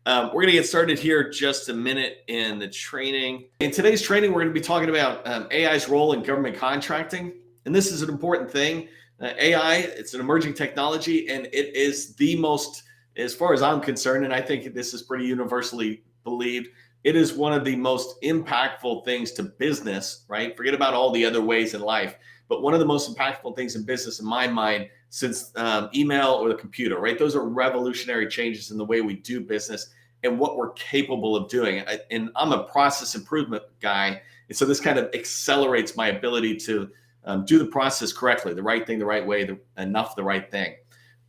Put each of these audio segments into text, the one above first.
We're going to get started here just a minute in the training. In today's training, we're going to be talking about AI's role in government contracting. And this is an important thing. AI, it's an emerging technology, and it is the most, as far as I'm concerned, and I think this is pretty universally believed, it is one of the most impactful things to business, right? Forget about all the other ways in life, but one of the most impactful things in business, in my mind, since email or the computer, right? Those are revolutionary changes in the way we do business and what we're capable of doing. And I'm a process improvement guy. And so this kind of accelerates my ability to do the process correctly, the right thing, the right way, the right thing.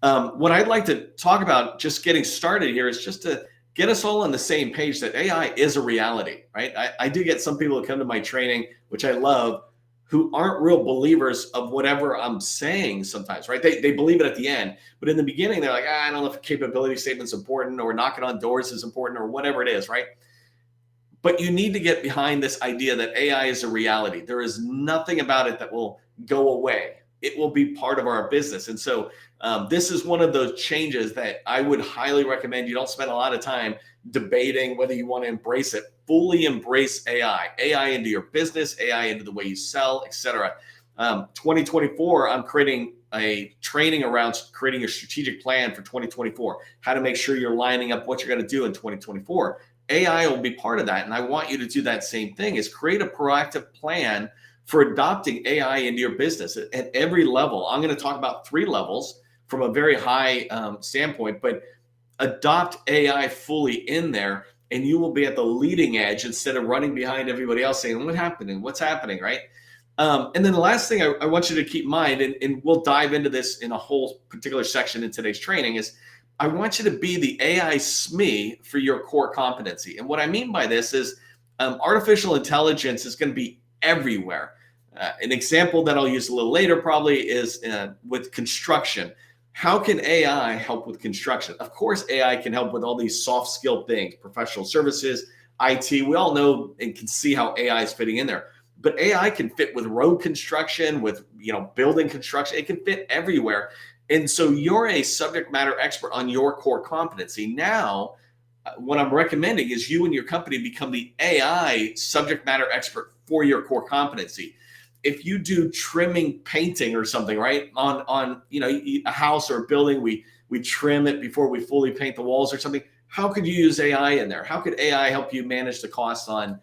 What I'd like to talk about just getting started here is just to get us all on the same page that AI is a reality, right? I do get some people who come to my training, which I love, who aren't real believers of whatever I'm saying sometimes, right? They believe it at the end, but in the beginning, they're like, I don't know if a capability statement's important or knocking on doors is important or whatever it is, right? But you need to get behind this idea that AI is a reality. There is nothing about it that will go away. It will be part of our business. And so this is one of those changes that I would highly recommend you don't spend a lot of time debating whether you want to embrace it. Fully embrace AI into your business, AI into the way you sell, etc. 2024, I'm creating a training around creating a strategic plan for 2024, how to make sure you're lining up what you're going to do in 2024. AI will be part of that. And I want you to do that same thing, is create a proactive plan for adopting AI into your business at every level. I'm going to talk about 3 levels from a very high standpoint, but adopt AI fully in there and you will be at the leading edge instead of running behind everybody else saying, what's happening, right? And then the last thing I want you to keep in mind, and we'll dive into this in a whole particular section in today's training, is I want you to be the AI SME for your core competency. And what I mean by this is artificial intelligence is going to be everywhere. An example that I'll use a little later probably is with construction. How can AI help with construction? Of course, AI can help with all these soft skill things, professional services, IT. We all know and can see how AI is fitting in there. But AI can fit with road construction, with building construction. It can fit everywhere. And so you're a subject matter expert on your core competency. Now, what I'm recommending is you and your company become the AI subject matter expert for your core competency. If you do trimming painting or something, right, on a house or a building, we trim it before we fully paint the walls or something. How could you use AI in there? How could AI help you manage the cost on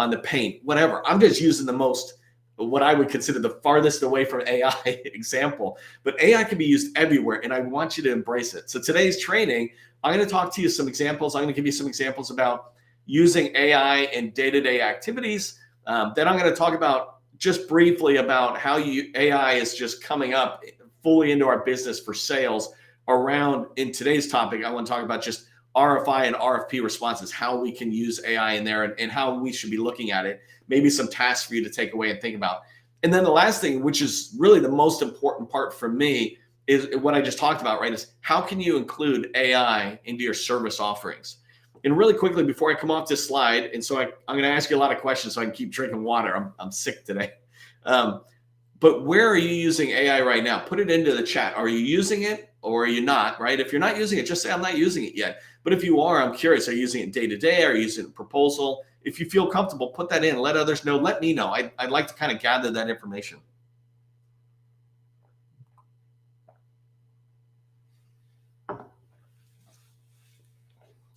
the paint? Whatever. I'm just using the most, what I would consider the farthest away from AI example. But AI can be used everywhere, and I want you to embrace it. So today's training, I'm going to talk to you some examples. I'm going to give you some examples about using AI in day-to-day activities. Then I'm going to talk about just briefly about how AI is just coming up fully into our business for sales around. In today's topic, I want to talk about just RFI and RFP responses, how we can use AI in there and how we should be looking at it. Maybe some tasks for you to take away and think about. And then the last thing, which is really the most important part for me, is what I just talked about, right? Is how can you include AI into your service offerings? And really quickly, before I come off this slide, and so I'm going to ask you a lot of questions so I can keep drinking water. I'm sick today. But where are you using AI right now? Put it into the chat. Are you using it or are you not, right? If you're not using it, just say, I'm not using it yet. But if you are, I'm curious, are you using it day to day? Are you using it in proposal? If you feel comfortable, put that in. Let others know. Let me know. I'd like to kind of gather that information.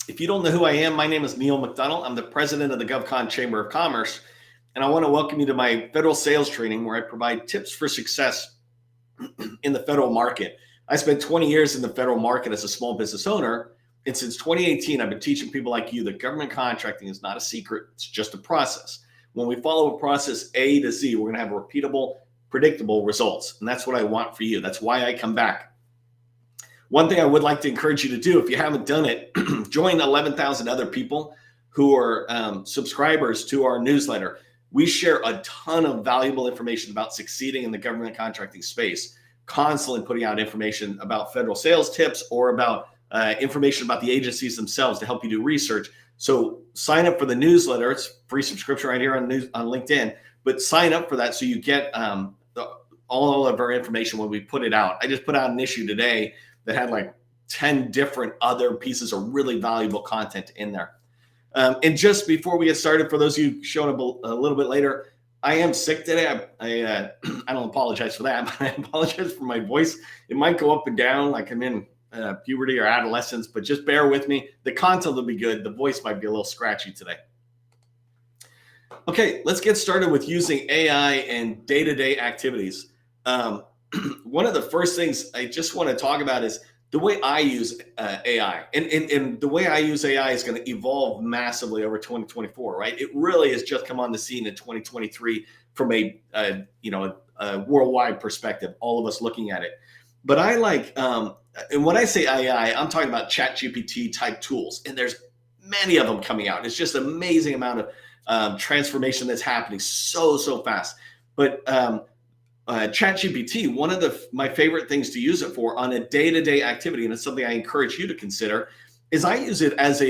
If you don't know who I am, my name is Neil McDonnell. I'm the president of the GovCon Chamber of Commerce, and I want to welcome you to my federal sales training where I provide tips for success in the federal market. I spent 20 years in the federal market as a small business owner, and since 2018, I've been teaching people like you that government contracting is not a secret. It's just a process. When we follow a process A to Z, we're going to have repeatable, predictable results, and that's what I want for you. That's why I come back. One thing I would like to encourage you to do, if you haven't done it, join 11,000 other people who are subscribers to our newsletter. We share a ton of valuable information about succeeding in the government contracting space, constantly putting out information about federal sales tips or about information about the agencies themselves to help you do research. So sign up for the newsletter. It's free subscription right here on LinkedIn, but sign up for that so you get all of our information when we put it out. I just put out an issue today that had like 10 different other pieces of really valuable content in there. And just before we get started, for those of you showing up a little bit later, I am sick today. I don't apologize for that, but I apologize for my voice. It might go up and down like I'm in puberty or adolescence, but just bear with me. The content will be good. The voice might be a little scratchy today. Okay, let's get started with using AI in day-to-day activities. One of the first things I just want to talk about is the way I use AI. And the way I use AI is going to evolve massively over 2024, right? It really has just come on the scene in 2023 from a worldwide perspective, all of us looking at it. But I like, and when I say AI, I'm talking about ChatGPT type tools. And there's many of them coming out. It's just an amazing amount of transformation that's happening so fast. But ChatGPT, one of my favorite things to use it for on a day-to-day activity, and it's something I encourage you to consider, is I use it as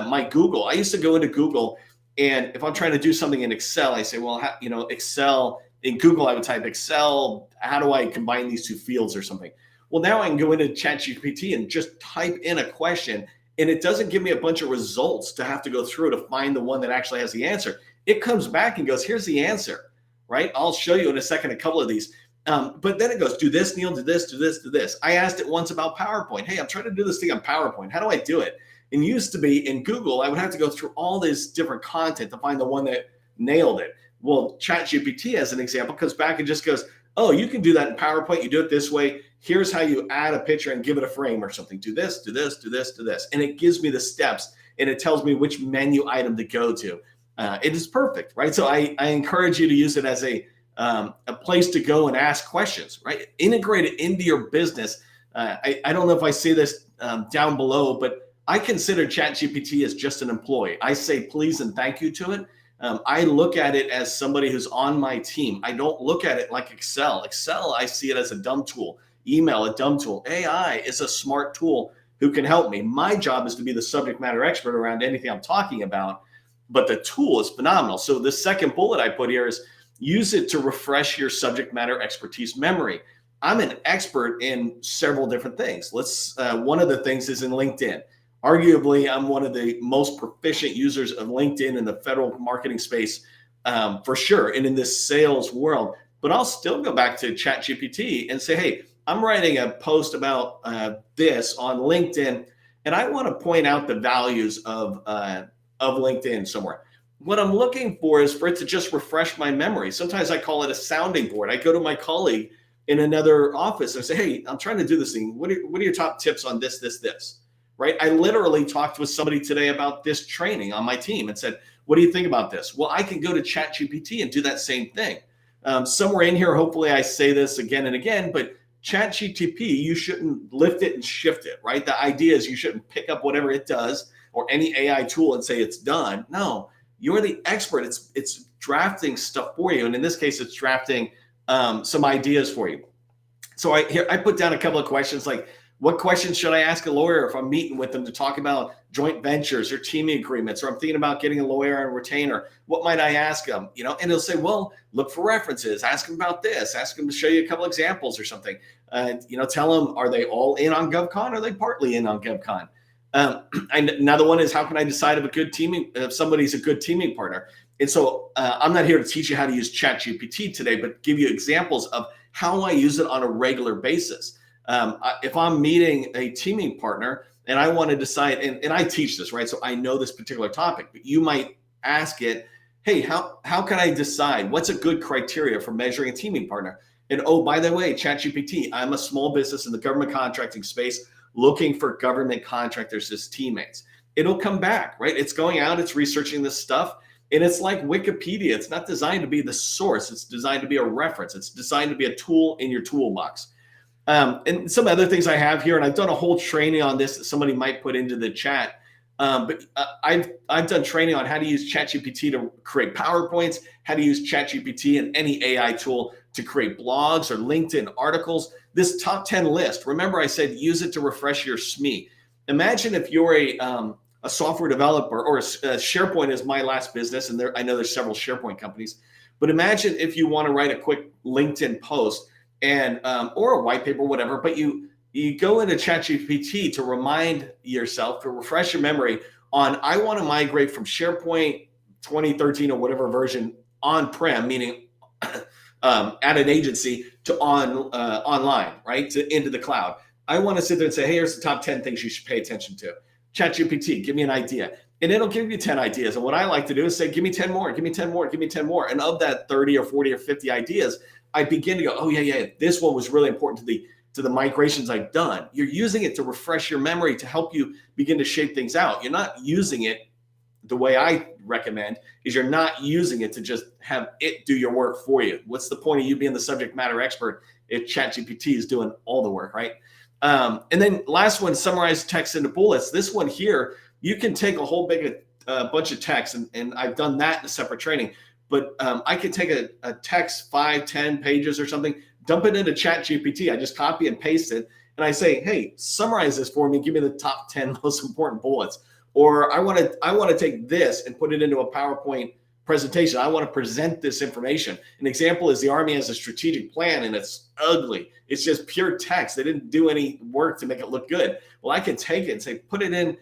my Google. I used to go into Google, and if I'm trying to do something in Excel, I say, well, Excel, in Google, I would type Excel, how do I combine these two fields or something? Well, now I can go into ChatGPT and just type in a question, and it doesn't give me a bunch of results to have to go through to find the one that actually has the answer. It comes back and goes, here's the answer. Right? I'll show you in a second a couple of these. But then it goes, do this, Neil, do this, do this, do this. I asked it once about PowerPoint. Hey, I'm trying to do this thing on PowerPoint. How do I do it? And used to be in Google, I would have to go through all this different content to find the one that nailed it. Well, ChatGPT, as an example, comes back and just goes, oh, you can do that in PowerPoint. You do it this way. Here's how you add a picture and give it a frame or something. Do this, do this, do this, do this. And it gives me the steps, and it tells me which menu item to go to. It is perfect, right? So I encourage you to use it as a place to go and ask questions, right? Integrate it into your business. I don't know if I say this down below, but I consider ChatGPT as just an employee. I say please and thank you to it. I look at it as somebody who's on my team. I don't look at it like Excel. Excel, I see it as a dumb tool. Email, a dumb tool. AI is a smart tool who can help me. My job is to be the subject matter expert around anything I'm talking about. But the tool is phenomenal. So the second bullet I put here is use it to refresh your subject matter expertise memory. I'm an expert in several different things. One of the things is in LinkedIn. Arguably, I'm one of the most proficient users of LinkedIn in the federal marketing space, for sure, and in this sales world. But I'll still go back to ChatGPT and say, hey, I'm writing a post about this on LinkedIn, and I want to point out the values of LinkedIn somewhere. What I'm looking for is for it to just refresh my memory. Sometimes I call it a sounding board. I go to my colleague in another office and say, hey, I'm trying to do this thing. What are your top tips on this, right? I literally talked with somebody today about this training on my team and said, what do you think about this? Well, I can go to ChatGPT and do that same thing. Somewhere in here, hopefully I say this again and again, but ChatGPT, you shouldn't lift it and shift it, right? The idea is you shouldn't pick up whatever it does or any AI tool and say it's done. No, you're the expert. It's drafting stuff for you. And in this case, it's drafting some ideas for you. So I put down a couple of questions like, what questions should I ask a lawyer if I'm meeting with them to talk about joint ventures or teaming agreements, or I'm thinking about getting a lawyer and retainer? What might I ask them? And he'll say, well, look for references, ask them about this, ask them to show you a couple examples or something. Tell them, are they all in on GovCon or are they partly in on GovCon? Another one is, how can I decide if somebody's a good teaming partner? And so I'm not here to teach you how to use ChatGPT today, but give you examples of how I use it on a regular basis. If I'm meeting a teaming partner and I want to decide, and I teach this, right? So I know this particular topic, but you might ask it, hey, how can I decide what's a good criteria for measuring a teaming partner? And oh, by the way, ChatGPT, I'm a small business in the government contracting space looking for government contractors as teammates. It'll come back, right? It's going out, it's researching this stuff. And it's like Wikipedia. It's not designed to be the source. It's designed to be a reference. It's designed to be a tool in your toolbox. And some other things I have here, and I've done a whole training on this that somebody might put into the chat. But I've done training on how to use ChatGPT to create PowerPoints, how to use ChatGPT and any AI tool to create blogs or LinkedIn articles. This top 10 list, remember I said use it to refresh your SME. Imagine if you're a software developer, or SharePoint is my last business, and I know there's several SharePoint companies. But imagine if you want to write a quick LinkedIn post and or a white paper, whatever, but you you go into ChatGPT to remind yourself, to refresh your memory on, I want to migrate from SharePoint 2013 or whatever version on-prem, meaning at an agency, to online, right, to into the cloud. I want to sit there and say, hey, here's the top 10 things you should pay attention to. ChatGPT, give me an idea. And it'll give you 10 ideas. And what I like to do is say, give me 10 more, give me 10 more, give me 10 more. And of that 30 or 40 or 50 ideas, I begin to go, oh, yeah, this one was really important to the migrations I've done. You're using it to refresh your memory, to help you begin to shape things out. You're not using it the way I recommend, is you're not using it to just have it do your work for you. What's the point of you being the subject matter expert if ChatGPT is doing all the work, right? And then last one, summarize text into bullets. This one here, you can take a whole big bunch of text, and I've done that in a separate training, but I can take a text, 5, 10 pages or something, dump it into ChatGPT. I just copy and paste it, and I say, hey, summarize this for me, give me the top 10 most important bullets. Or I want to take this and put it into a PowerPoint presentation. I want to present this information. An example is the Army has a strategic plan, and it's ugly. It's just pure text. They didn't do any work to make it look good. Well, I can take it and say, put it in,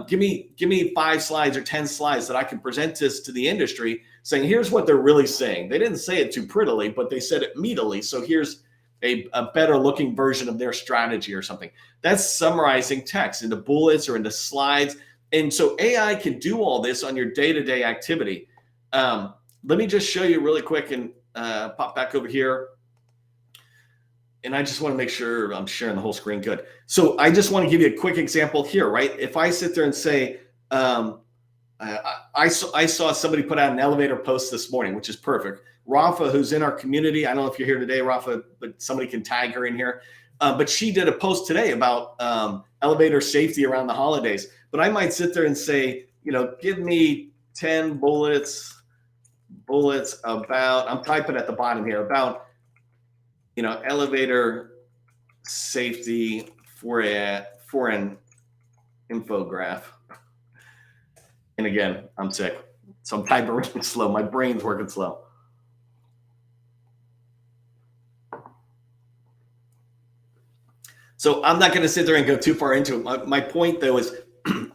give me 5 slides or 10 slides that I can present this to the industry, saying, here's what they're really saying. They didn't say it too prettily, but they said it meatily. So here's a better looking version of their strategy or something. That's summarizing text into bullets or into slides. And so AI can do all this on your day-to-day activity. Let me just show you really quick and pop back over here. And I just want to make sure I'm sharing the whole screen good. So I just want to give you a quick example here, right? If I sit there and say, I saw somebody put out an elevator post this morning, which is perfect. Rafa, who's in our community, I don't know if you're here today, Rafa, but somebody can tag her in here. But she did a post today about elevator safety around the holidays. But I might sit there and say, give me 10 bullets about, I'm typing at the bottom here, about, elevator safety for an infograph. And again, I'm sick, so I'm typing really slow. My brain's working slow. So I'm not going to sit there and go too far into it. My point, though, is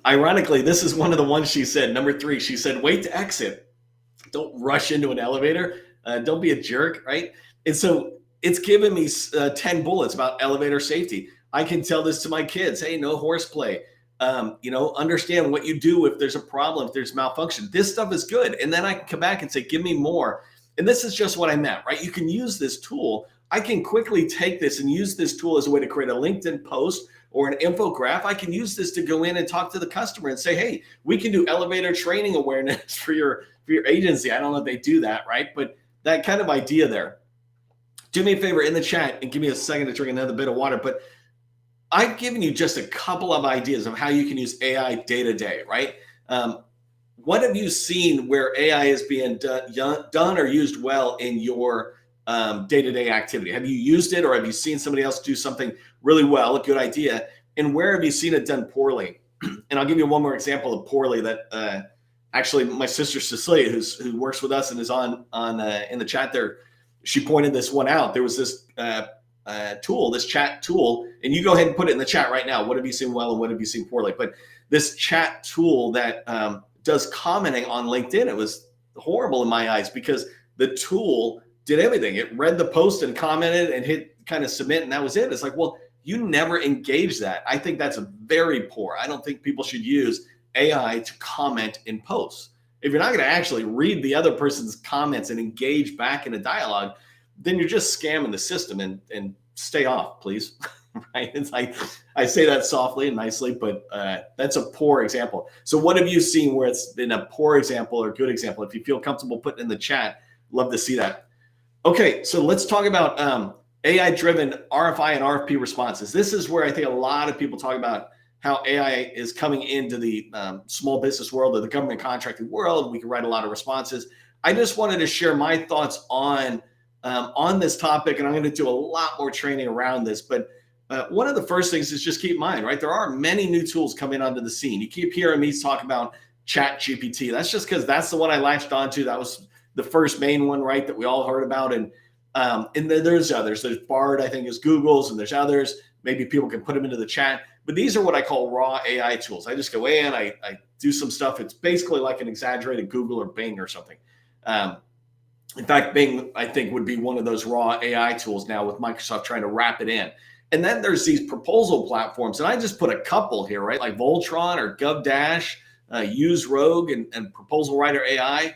ironically, this is one of the ones she said, number 3. She said, wait to exit. Don't rush into an elevator. Don't be a jerk, right? And so it's given me 10 bullets about elevator safety. I can tell this to my kids. Hey, no horseplay. Understand what you do if there's a problem, if there's malfunction. This stuff is good. And then I can come back and say, give me more. And this is just what I meant, right? You can use this tool. I can quickly take this and use this tool as a way to create a LinkedIn post or an infograph. I can use this to go in and talk to the customer and say, hey, we can do elevator training awareness for your agency. I don't know if they do that, right? But that kind of idea there. Do me a favor in the chat and give me a second to drink another bit of water. But I've given you just a couple of ideas of how you can use AI day to day, right? What have you seen where AI is being done or used well in your day-to-day activity? Have you used it, or have you seen somebody else do something really well, a good idea? And where have you seen it done poorly? And I'll give you one more example of poorly that actually my sister Cecilia, who works with us and is on in the chat there, she pointed this one out. There was this tool, this chat tool, and you go ahead and put it in the chat right now. What have you seen well and what have you seen poorly? But this chat tool that does commenting on LinkedIn, it was horrible in my eyes because the tool did everything. It read the post and commented and hit kind of submit, and that was it. It's like, well, you never engage that. I think that's very poor. I don't think people should use AI to comment in posts. If you're not going to actually read the other person's comments and engage back in a dialogue, then you're just scamming the system, and stay off, please. Right? It's like, I say that softly and nicely, but that's a poor example. So what have you seen where it's been a poor example or a good example? If you feel comfortable putting it in the chat, love to see that. Okay, so let's talk about AI-driven RFI and RFP responses. This is where I think a lot of people talk about how AI is coming into the small business world or the government contracting world. We can write a lot of responses. I just wanted to share my thoughts on this topic, and I'm going to do a lot more training around this. But one of the first things is just keep in mind, right? There are many new tools coming onto the scene. You keep hearing me talk about ChatGPT. That's just because that's the one I latched onto. That was the first main one, right, that we all heard about. And there's others. There's Bard, I think, is Google's, and there's others. maybe people can put them into the chat. But these are what I call raw AI tools. I just go in, I do some stuff. It's basically like an exaggerated Google or Bing or something. In fact, Bing, I think, would be one of those raw AI tools now with Microsoft trying to wrap it in. And then there's these proposal platforms, and I just put a couple here, right? Like Voltron or GovDash, Use Rogue, and Proposal Writer AI.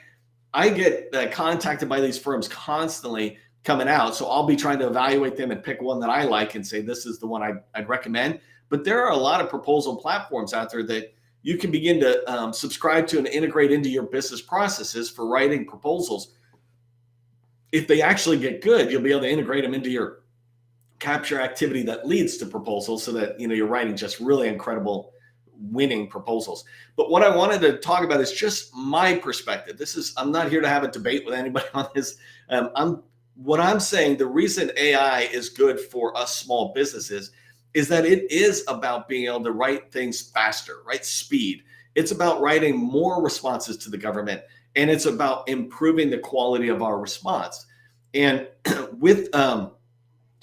I get contacted by these firms constantly coming out. So I'll be trying to evaluate them and pick one that I like and say, this is the one I'd recommend. But there are a lot of proposal platforms out there that you can begin to subscribe to and integrate into your business processes for writing proposals. If they actually get good, you'll be able to integrate them into your capture activity that leads to proposals so that you're writing just really incredible winning proposals. But what I wanted to talk about is just my perspective. I'm not here to have a debate with anybody on this. What I'm saying, the reason AI is good for us small businesses is that it is about being able to write things faster, right? Speed. It's about writing more responses to the government, and it's about improving the quality of our response. And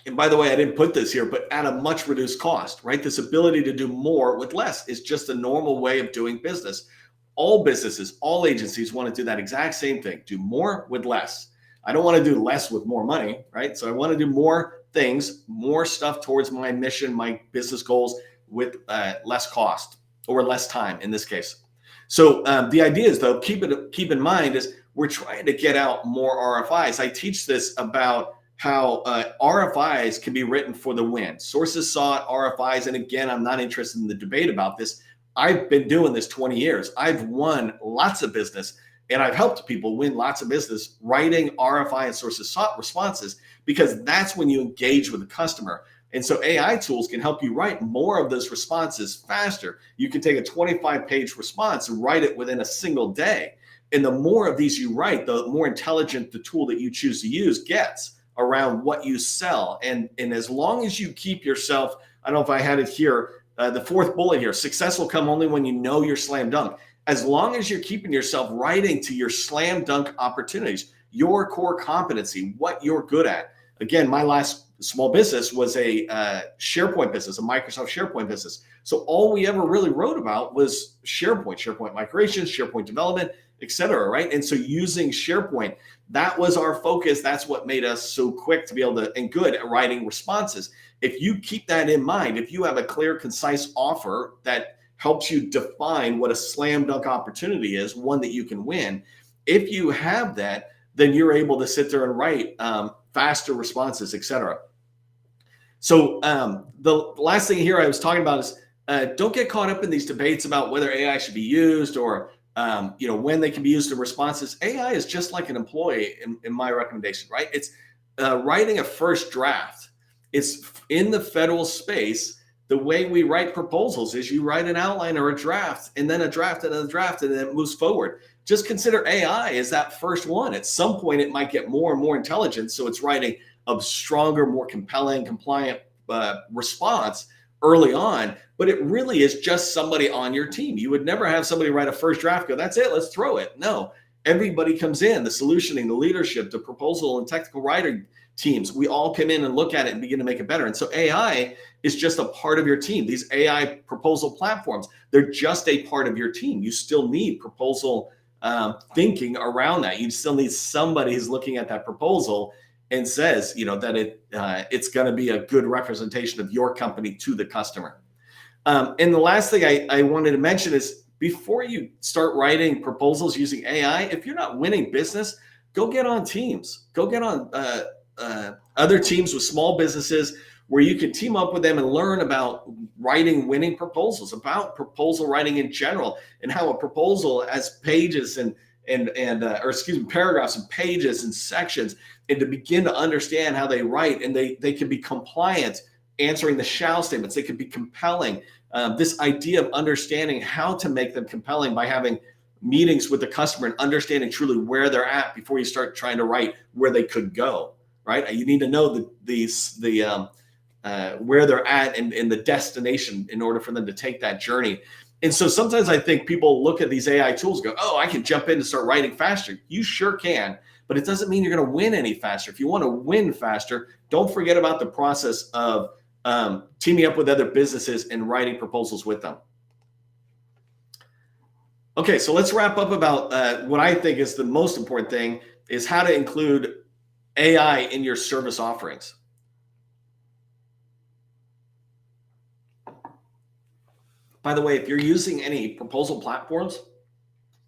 and by the way, I didn't put this here, but at a much reduced cost, right? This ability to do more with less is just a normal way of doing business. All businesses, all agencies want to do that exact same thing, do more with less. I don't want to do less with more money, right? So I want to do more things, more stuff towards my mission, my business goals with less cost or less time in this case. So the idea is, though, keep in mind is we're trying to get out more RFIs. I teach this about how RFIs can be written for the win. Sources sought, RFIs, and again, I'm not interested in the debate about this. I've been doing this 20 years. I've won lots of business, and I've helped people win lots of business writing RFI and sources sought responses, because that's when you engage with the customer. And so AI tools can help you write more of those responses faster. You can take a 25-page response and write it within a single day. And the more of these you write, the more intelligent the tool that you choose to use gets around what you sell. And as long as you keep yourself, I don't know if I had it here, the fourth bullet here, success will come only when you know your slam dunk. As long as you're keeping yourself writing to your slam dunk opportunities, your core competency, what you're good at. Again, my last small business was a SharePoint business, a Microsoft SharePoint business. So all we ever really wrote about was SharePoint migrations, SharePoint development, etc. Right? And so using SharePoint, that was our focus. That's what made us so quick to be able to and good at writing responses. If you keep that in mind, if you have a clear, concise offer that helps you define what a slam dunk opportunity is, one that you can win, if you have that, then you're able to sit there and write faster responses, etc. So the last thing here I was talking about is don't get caught up in these debates about whether AI should be used or when they can be used in responses. AI is just like an employee in my recommendation, right? It's writing a first draft. It's in the federal space. The way we write proposals is you write an outline or a draft, and then a draft and a draft, and then it moves forward. Just consider AI as that first one. At some point, it might get more and more intelligent, so it's writing a stronger, more compelling, compliant response early on, but it really is just somebody on your team. You would never have somebody write a first draft, go, that's it, let's throw it. No, everybody comes in, the solutioning, the leadership, the proposal and technical writing teams. We all come in and look at it and begin to make it better. And so AI is just a part of your team. These AI proposal platforms, they're just a part of your team. You still need proposal thinking around that. You still need somebody who's looking at that proposal and says, that it's going to be a good representation of your company to the customer. And the last thing I wanted to mention is before you start writing proposals using AI, if you're not winning business, go get on teams. Go get on other teams with small businesses where you can team up with them and learn about writing winning proposals, about proposal writing in general, and how a proposal has pages paragraphs and pages and sections, and to begin to understand how they write, and they can be compliant, answering the shall statements. They can be compelling. This idea of understanding how to make them compelling by having meetings with the customer and understanding truly where they're at before you start trying to write where they could go. Right? You need to know where they're at and the destination in order for them to take that journey. And so sometimes I think people look at these AI tools and go, oh, I can jump in and start writing faster. You sure can, but it doesn't mean you're going to win any faster. If you want to win faster, don't forget about the process of teaming up with other businesses and writing proposals with them. Okay, so let's wrap up about what I think is the most important thing is how to include AI in your service offerings. By the way, if you're using any proposal platforms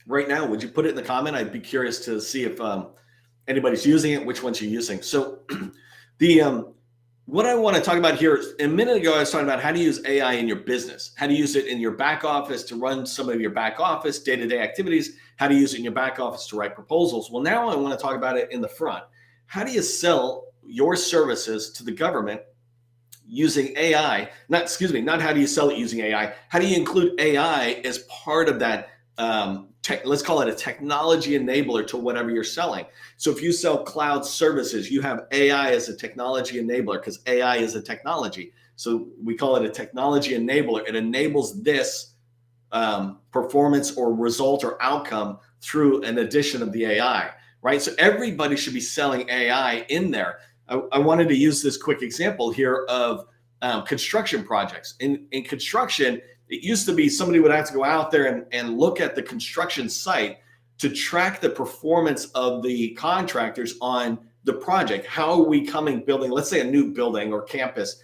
right now, would you put it in the comment? I'd be curious to see if anybody's using it, which ones you're using. So what I want to talk about here, a minute ago, I was talking about how to use AI in your business, how to use it in your back office to run some of your back office day-to-day activities, how to use it in your back office to write proposals. Well, now I want to talk about it in the front. How do you sell your services to the government using AI? Not how do you sell it using AI? How do you include AI as part of that? Let's call it a technology enabler to whatever you're selling. So if you sell cloud services, you have AI as a technology enabler because AI is a technology. So we call it a technology enabler. It enables this performance or result or outcome through an addition of the AI, right? So everybody should be selling AI in there. I wanted to use this quick example here of construction projects. In construction, it used to be somebody would have to go out there and look at the construction site to track the performance of the contractors on the project. How are we building, let's say a new building or campus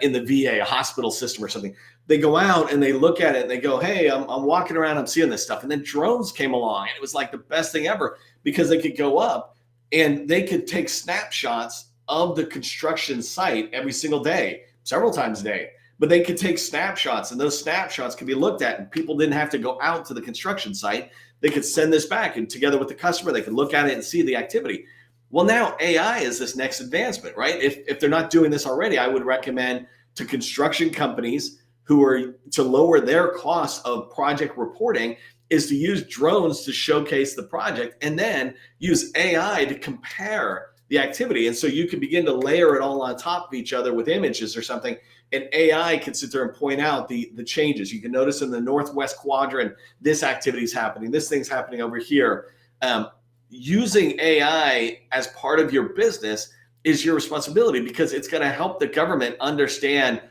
in the VA, a hospital system or something. They go out and they look at it and they go, hey, I'm walking around, I'm seeing this stuff. And then drones came along and it was like the best thing ever because they could go up and they could take snapshots of the construction site every single day, several times a day. But they could take snapshots and those snapshots could be looked at and people didn't have to go out to the construction site. They could send this back and together with the customer, they could look at it and see the activity. Well, now AI is this next advancement, right? If they're not doing this already, I would recommend to construction companies who are to lower their costs of project reporting is to use drones to showcase the project and then use AI to compare the activity. And so you can begin to layer it all on top of each other with images or something. And AI can sit there and point out the changes. You can notice in the northwest quadrant, this activity is happening. This thing's happening over here. Using AI as part of your business is your responsibility because it's going to help the government understand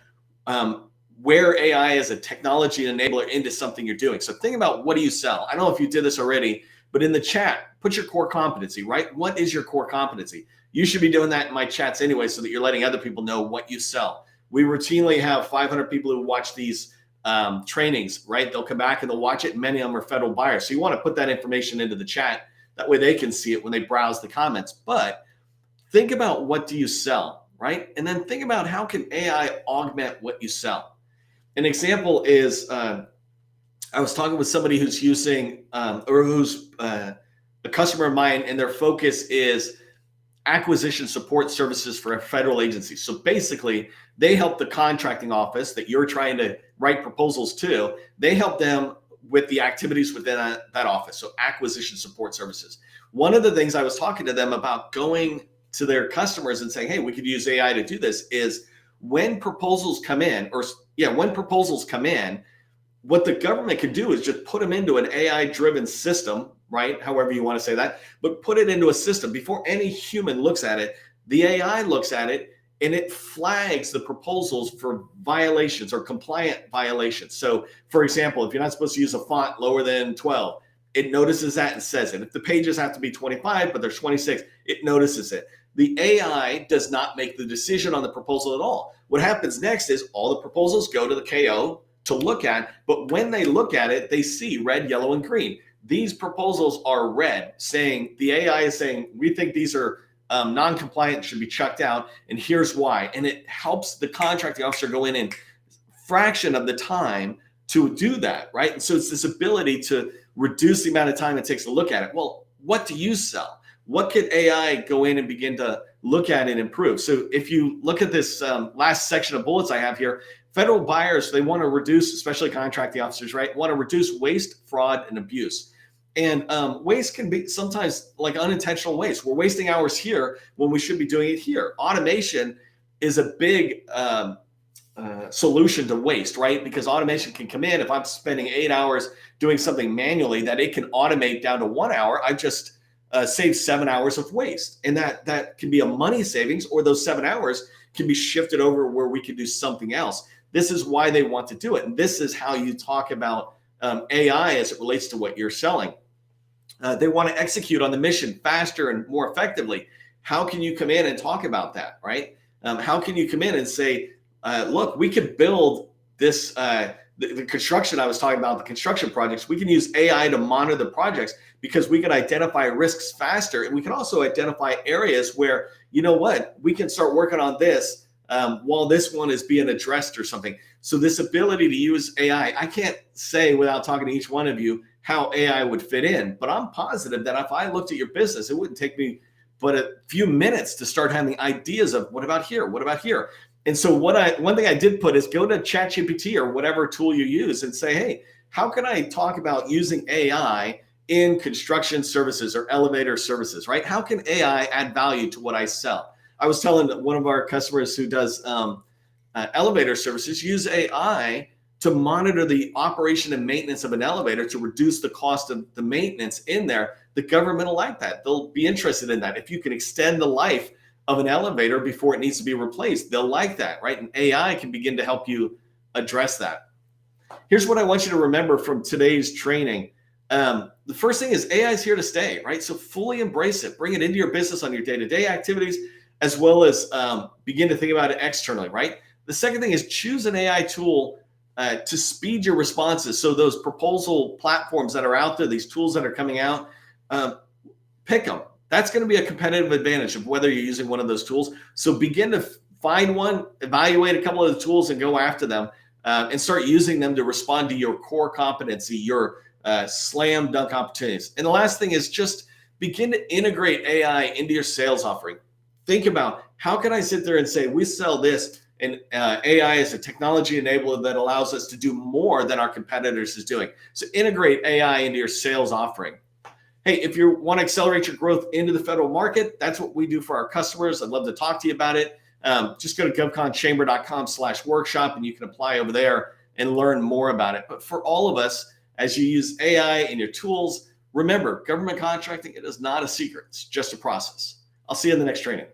where AI is a technology enabler into something you're doing. So think about what do you sell? I don't know if you did this already, but in the chat, put your core competency, right? What is your core competency? You should be doing that in my chats anyway so that you're letting other people know what you sell. We routinely have 500 people who watch these trainings, right? They'll come back and they'll watch it. Many of them are federal buyers. So you want to put that information into the chat. That way they can see it when they browse the comments. But think about what do you sell, right? And then think about how can AI augment what you sell. An example is I was talking with somebody who's using or who's a customer of mine and their focus is acquisition support services for a federal agency. So basically, they help the contracting office that you're trying to write proposals to. They help them with the activities within that office. So acquisition support services. One of the things I was talking to them about going to their customers and saying, hey, we could use AI to do this is when proposals come in, what the government could do is just put them into an AI-driven system, right? However you want to say that, but put it into a system. Before any human looks at it, the AI looks at it and it flags the proposals for violations or compliant violations. So for example, if you're not supposed to use a font lower than 12, it notices that and says it. If the pages have to be 25, but there's 26, it notices it. The AI does not make the decision on the proposal at all. What happens next is all the proposals go to the KO to look at, but when they look at it, they see red, yellow, and green. These proposals are red, saying the AI is saying, we think these are non-compliant, should be chucked out, and here's why. And it helps the contracting officer go in fraction of the time to do that, right? And so it's this ability to reduce the amount of time it takes to look at it. Well, what do you sell? What could AI go in and begin to look at and improve? So if you look at this last section of bullets I have here, federal buyers, they want to reduce, especially contracting officers, right? Want to reduce waste, fraud, and abuse. And waste can be sometimes like unintentional waste. We're wasting hours here when we should be doing it here. Automation is a big solution to waste, right? Because automation can come in. If I'm spending 8 hours doing something manually that it can automate down to 1 hour, I just saved 7 hours of waste. And that can be a money savings, or those 7 hours can be shifted over where we can do something else. This is why they want to do it. And this is how you talk about AI as it relates to what you're selling. They want to execute on the mission faster and more effectively. How can you come in and talk about that, right? How can you come in and say, look, we could build this, the construction I was talking about, the construction projects, we can use AI to monitor the projects because we can identify risks faster. And we can also identify areas where, you know what, we can start working on this while this one is being addressed or something. So this ability to use AI, I can't say without talking to each one of you how AI would fit in, but I'm positive that if I looked at your business, it wouldn't take me but a few minutes to start having ideas of what about here? What about here? And so one thing I did put is go to ChatGPT or whatever tool you use and say, hey, how can I talk about using AI in construction services or elevator services, right? How can AI add value to what I sell? I was telling one of our customers who does elevator services, use AI to monitor the operation and maintenance of an elevator to reduce the cost of the maintenance in there. The government will like that. They'll be interested in that. If you can extend the life of an elevator before it needs to be replaced, they'll like that, right? And AI can begin to help you address that. Here's what I want you to remember from today's training. The first thing is AI is here to stay, right? So fully embrace it. Bring it into your business on your day-to-day activities, as well as begin to think about it externally, right? The second thing is choose an AI tool to speed your responses. So those proposal platforms that are out there, these tools that are coming out, pick them. That's going to be a competitive advantage of whether you're using one of those tools. So begin to find one, evaluate a couple of the tools and go after them and start using them to respond to your core competency, your slam dunk opportunities. And the last thing is just begin to integrate AI into your sales offering. Think about how can I sit there and say, we sell this, and AI is a technology enabler that allows us to do more than our competitors is doing. So integrate AI into your sales offering. Hey, if you want to accelerate your growth into the federal market, that's what we do for our customers. I'd love to talk to you about it. Just go to govconchamber.com/workshop and you can apply over there and learn more about it. But for all of us, as you use AI in your tools, remember, government contracting, it is not a secret. It's just a process. I'll see you in the next training.